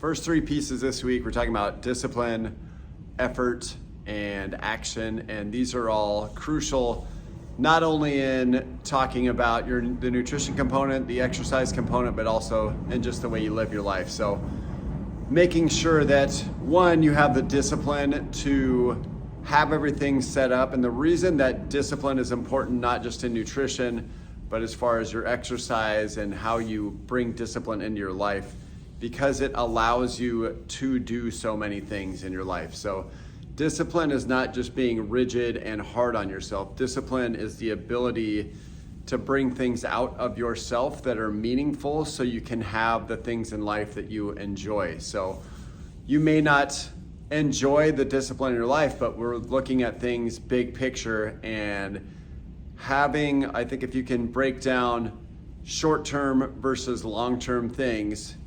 First three pieces this week, we're talking about discipline, effort, and action. And these are all crucial, not only in talking about the nutrition component, the exercise component, but also in just the way you live your life. So making sure that, one, you have the discipline to have everything set up. And the reason that discipline is important, not just in nutrition, but as far as your exercise and how you bring discipline into your life, because it allows you to do so many things in your life. So discipline is not just being rigid and hard on yourself. Discipline is the ability to bring things out of yourself that are meaningful so you can have the things in life that you enjoy. So you may not enjoy the discipline in your life, but we're looking at things big picture and having, I think if you can break down short-term versus long-term things,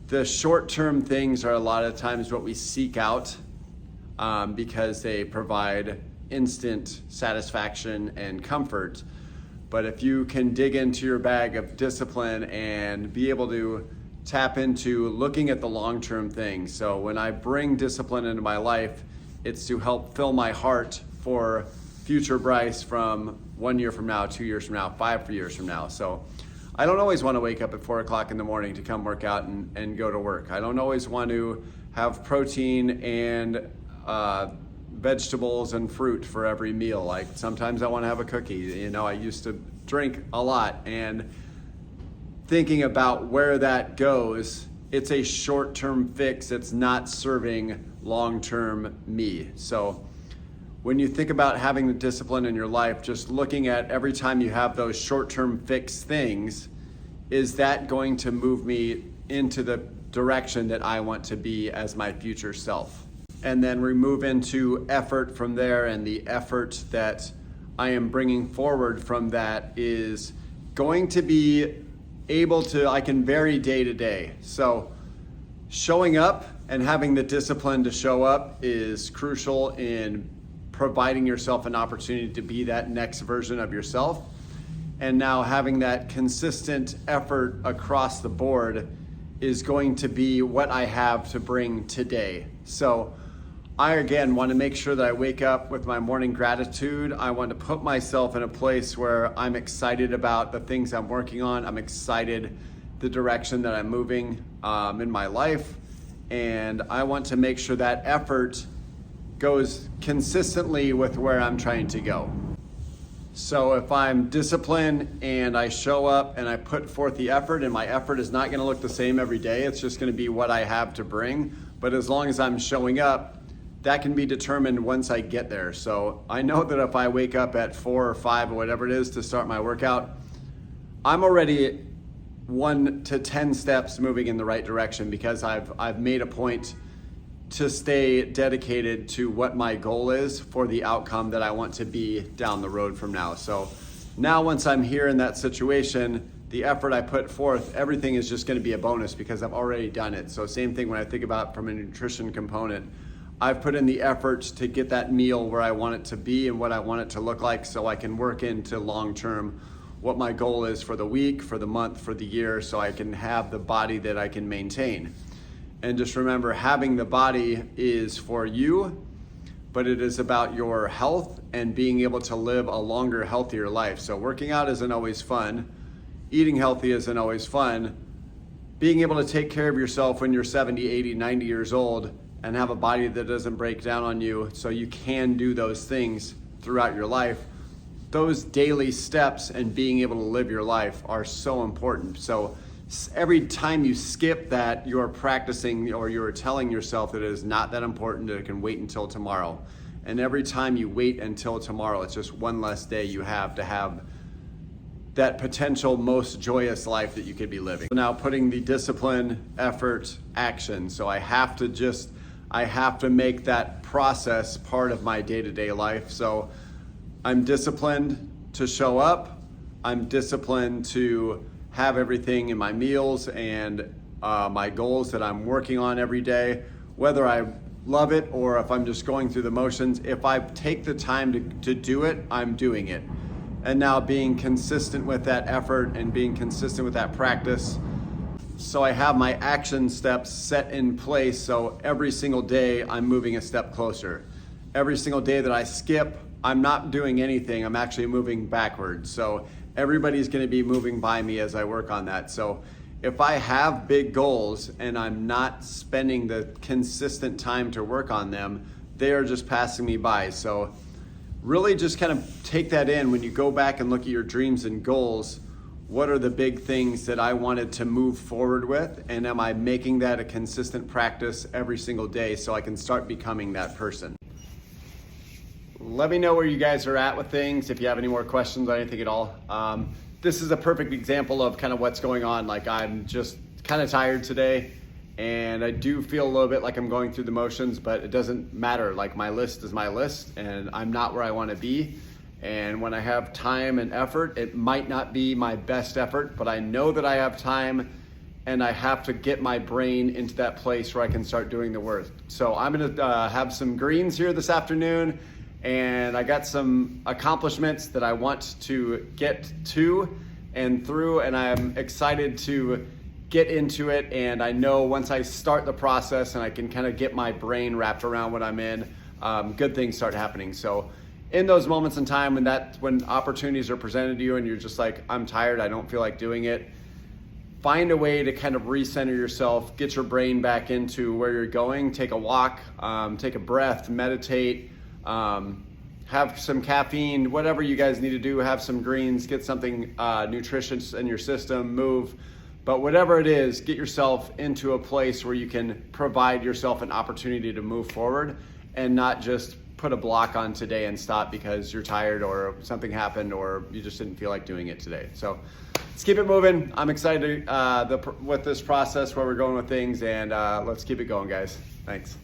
the short-term things are a lot of times what we seek out because they provide instant satisfaction and comfort. But if you can dig into your bag of discipline and be able to tap into looking at the long-term things. So when I bring discipline into my life, it's to help fill my heart for future Bryce from 1 year from now, 2 years from now, 5 years from now. So I don't always want to wake up at 4 o'clock in the morning to come work out and go to work. I don't always want to have protein and vegetables and fruit for every meal. Like sometimes I want to have a cookie. You know, I used to drink a lot, and thinking about where that goes, it's a short-term fix. It's not serving long-term me. So when you think about having the discipline in your life, just looking at every time you have those short-term fix things, is that going to move me into the direction that I want to be as my future self? And then we move into effort from there, and the effort that I am bringing forward from that is going to be able to, I can vary day to day. So showing up and having the discipline to show up is crucial in providing yourself an opportunity to be that next version of yourself. And now having that consistent effort across the board is going to be what I have to bring today. So I, again, want to make sure that I wake up with my morning gratitude. I want to put myself in a place where I'm excited about the things I'm working on. I'm excited the direction that I'm moving in my life. And I want to make sure that effort goes consistently with where I'm trying to go. So if I'm disciplined and I show up and I put forth the effort, and my effort is not going to look the same every day, it's just going to be what I have to bring. But as long as I'm showing up, that can be determined once I get there. So I know that if I wake up at 4 or 5 or whatever it is to start my workout, I'm already 1 to 10 steps moving in the right direction because I've made a point to stay dedicated to what my goal is for the outcome that I want to be down the road from now. So now once I'm here in that situation, the effort I put forth, everything is just going to be a bonus because I've already done it. So same thing when I think about from a nutrition component, I've put in the effort to get that meal where I want it to be and what I want it to look like, so I can work into long-term what my goal is for the week, for the month, for the year, so I can have the body that I can maintain. And just remember, having the body is for you, but it is about your health and being able to live a longer, healthier life. So working out isn't always fun. Eating healthy isn't always fun. Being able to take care of yourself when you're 70, 80, 90 years old and have a body that doesn't break down on you so you can do those things throughout your life, those daily steps and being able to live your life are so important. So every time you skip that, you're practicing or you're telling yourself that it is not that important, that it can wait until tomorrow. And every time you wait until tomorrow, it's just one less day you have to have that potential most joyous life that you could be living. Now putting the discipline, effort, action. So I have to make that process part of my day-to-day life. So I'm disciplined to show up. I'm disciplined to have everything in my meals and my goals that I'm working on every day, whether I love it or if I'm just going through the motions. If I take the time to do it, I'm doing it. And now being consistent with that effort and being consistent with that practice So I have my action steps set in place, so every single day I'm moving a step closer. Every single day that I skip, I'm not doing anything, I'm actually moving backwards. So everybody's gonna be moving by me as I work on that. So if I have big goals and I'm not spending the consistent time to work on them, they are just passing me by. So really just kind of take that in when you go back and look at your dreams and goals. What are the big things that I wanted to move forward with? And am I making that a consistent practice every single day so I can start becoming that person? Let me know where you guys are at with things, if you have any more questions on anything at all. This is a perfect example of kind of what's going on. Like, I'm just kind of tired today, and I do feel a little bit like I'm going through the motions, but it doesn't matter. Like, my list is my list, and I'm not where I want to be. And when I have time and effort, it might not be my best effort, but I know that I have time, and I have to get my brain into that place where I can start doing the work. So I'm gonna have some greens here this afternoon, and I got some accomplishments that I want to get to and through, and I'm excited to get into it. And I know once I start the process and I can kind of get my brain wrapped around what I'm in, good things start happening. So in those moments in time when opportunities are presented to you and you're just like, I'm tired, I don't feel like doing it, find a way to kind of recenter yourself, get your brain back into where you're going. Take a walk, take a breath, meditate, have some caffeine, whatever you guys need to do, have some greens, get something nutritious in your system, move. But whatever it is, get yourself into a place where you can provide yourself an opportunity to move forward and not just put a block on today and stop because you're tired or something happened or you just didn't feel like doing it today. So let's keep it moving. I'm excited with this process, where we're going with things, and let's keep it going, guys. Thanks.